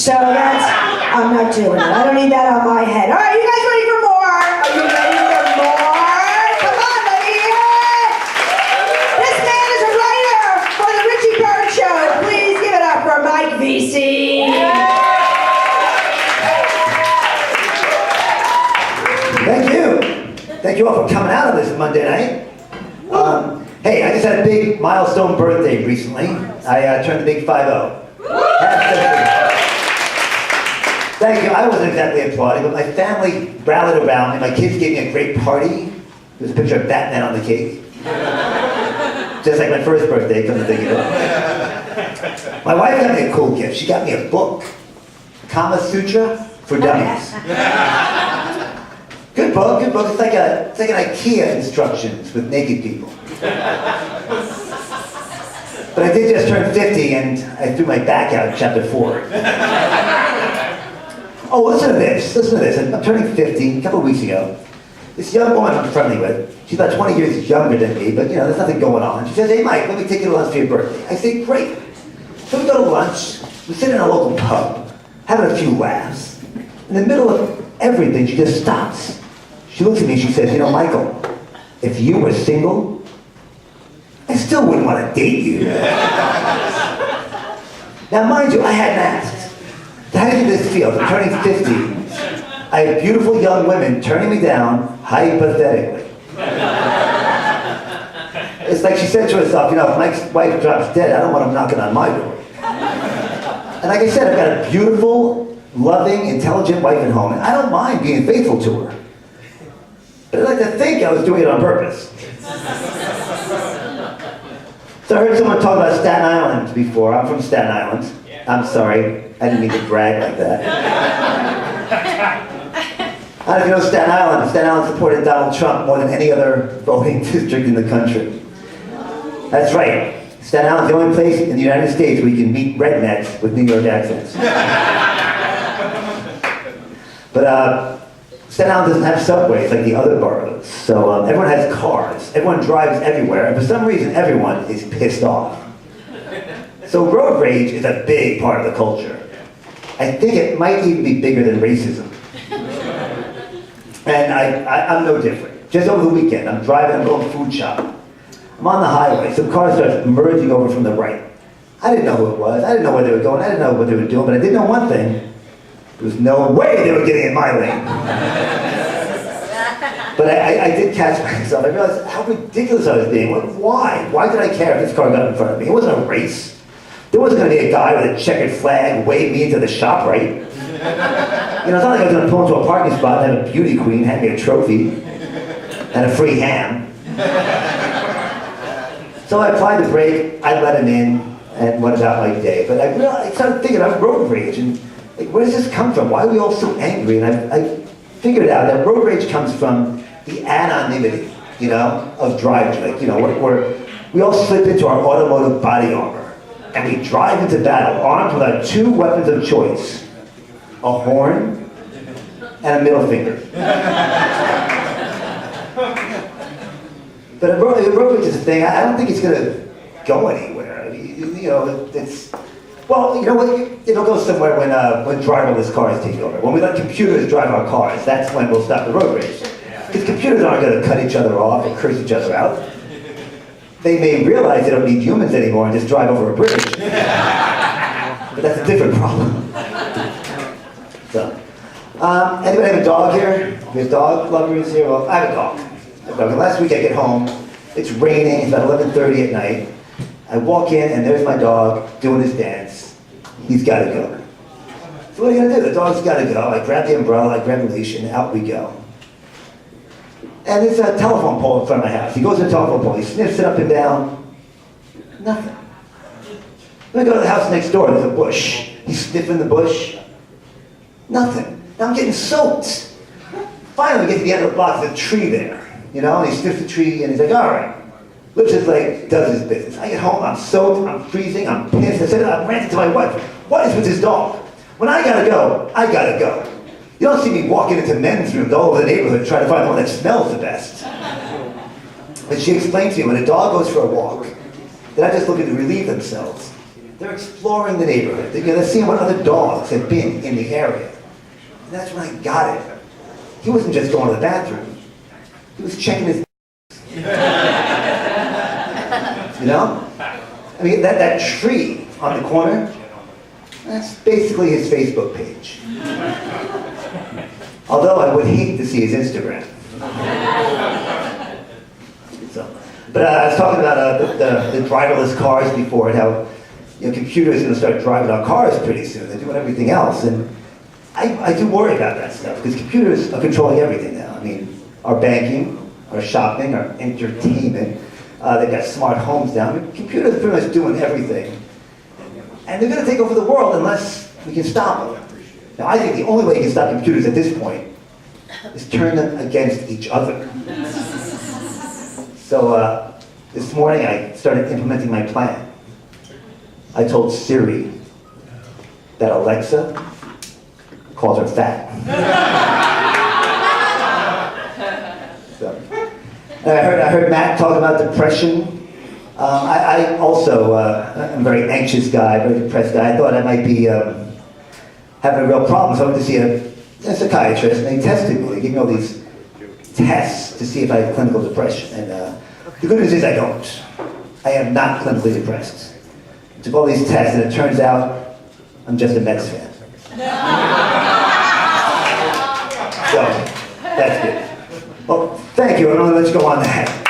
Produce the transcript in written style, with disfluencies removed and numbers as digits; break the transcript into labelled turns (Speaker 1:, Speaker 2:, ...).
Speaker 1: So I'm not doing it. I don't need that on my head. All right, you guys ready for more? Are you ready for more? Come on, let me hear it. This man is a writer for the Richie Bird Show. Please give it up for Mike Veasey.
Speaker 2: Thank you. Thank you all for coming out on this Monday night. Hey, I just had a big milestone birthday recently. I turned the big 5-0. Thank you. I wasn't exactly applauding, but my family rallied around me. My kids gave me a great party. There's a picture of Batman on the cake. Just like my first birthday, come to think of it. My wife got me a cool gift. She got me a book, Kama Sutra for Dummies. Good book, good book. It's like an IKEA instructions with naked people. But I did just turn 50 and I threw my back out in chapter 4. Oh, listen to this. I'm turning 50 a couple of weeks ago. This young woman I'm friendly with, she's about 20 years younger than me, but there's nothing going on. She says, hey Mike, let me take you to lunch for your birthday. I say, great. So we go to lunch, we sit in a local pub, having a few laughs. In the middle of everything, she just stops. She looks at me and she says, Michael, if you were single, I still wouldn't want to date you. Now mind you, I hadn't asked. How did this feel? I'm turning 50. I have beautiful young women turning me down hypothetically. It's like she said to herself, if Mike's wife drops dead, I don't want him knocking on my door. And like I said, I've got a beautiful, loving, intelligent wife at home, and I don't mind being faithful to her. But I'd like to think I was doing it on purpose. So I heard someone talk about Staten Island before. I'm from Staten Island. I'm sorry, I didn't mean to brag like that. I don't know if you know Staten Island. Staten Island supported Donald Trump more than any other voting district in the country. That's right. Staten Island's the only place in the United States where you can meet rednecks with New York accents. But Staten Island doesn't have subways like the other boroughs, so everyone has cars. Everyone drives everywhere, and for some reason, everyone is pissed off. So road rage is a big part of the culture. I think it might even be bigger than racism. And I'm no different. Just over the weekend, I'm driving, I'm going food shopping. I'm on the highway, some cars start merging over from the right. I didn't know who it was, I didn't know where they were going, I didn't know what they were doing, but I did know one thing. There was no way they were getting in my lane. But I did catch myself. I realized how ridiculous I was being. Why? Why did I care if this car got in front of me? It wasn't a race. There wasn't going to be a guy with a checkered flag wave me into the shop, right? It's not like I was going to pull into a parking spot and have a beauty queen hand me a trophy and a free ham. So I applied the brake, I let him in, and went about my day. But I started thinking about road rage, and where does this come from? Why are we all so angry? And I figured out that road rage comes from the anonymity, of driving. Where we all slip into our automotive body armor. And we drive into battle armed with our two weapons of choice, a horn and a middle finger. But road rage is a thing. I don't think it's going to go anywhere. It's well, you know what? It'll go somewhere when driverless cars take over. When we let computers drive our cars, that's when we'll stop the road rage. Because computers aren't going to cut each other off and curse each other out. They may realize they don't need humans anymore and just drive over a bridge. But that's a different problem. So, anybody have a dog here? There's dog lovers here? Well, I have a dog. And last week I get home, it's raining, it's about 11:30 at night. I walk in and there's my dog doing his dance. He's got to go. So what are you going to do? The dog's got to go. I grab the umbrella, I grab the leash, and out we go. And there's a telephone pole in front of my house. He goes to the telephone pole, he sniffs it up and down. Nothing. Then I go to the house next door, there's a bush. He's sniffing the bush. Nothing. Now I'm getting soaked. Finally, we get to the end of the block, there's a tree there. And he sniffs the tree and he's like, all right. Lifts his leg, does his business. I get home, I'm soaked, I'm freezing, I'm pissed. I said, I ranted to my wife. What is with this dog? When I gotta go, I gotta go. You don't see me walking into men's rooms all over the neighborhood trying to find the one that smells the best. But she explained to me, when a dog goes for a walk, they're not just looking to relieve themselves. They're exploring the neighborhood. They're seeing what other dogs have been in the area. And that's when I got it. He wasn't just going to the bathroom. He was checking his you know? I mean, that tree on the corner, that's basically his Facebook page. Although I would hate to see his Instagram. So, but I was talking about the driverless cars before and how computers are going to start driving our cars pretty soon. They're doing everything else. And I do worry about that stuff because computers are controlling everything now. I mean, our banking, our shopping, our entertainment. They've got smart homes now. I mean, computers are pretty much doing everything. And they're going to take over the world unless we can stop them. Now, I think the only way you can stop computers at this point is turn them against each other. So this morning I started implementing my plan. I told Siri that Alexa calls her fat. So, I heard Matt talk about depression. I also am a very anxious guy, very depressed guy. I thought I might be having a real problem, so I went to see a psychiatrist, and they tested me. They gave me all these tests to see if I had clinical depression. And the good news is I don't. I am not clinically depressed. I took all these tests, and it turns out I'm just a Mets fan. So, that's good. Well, thank you. I'm going to let you go on that.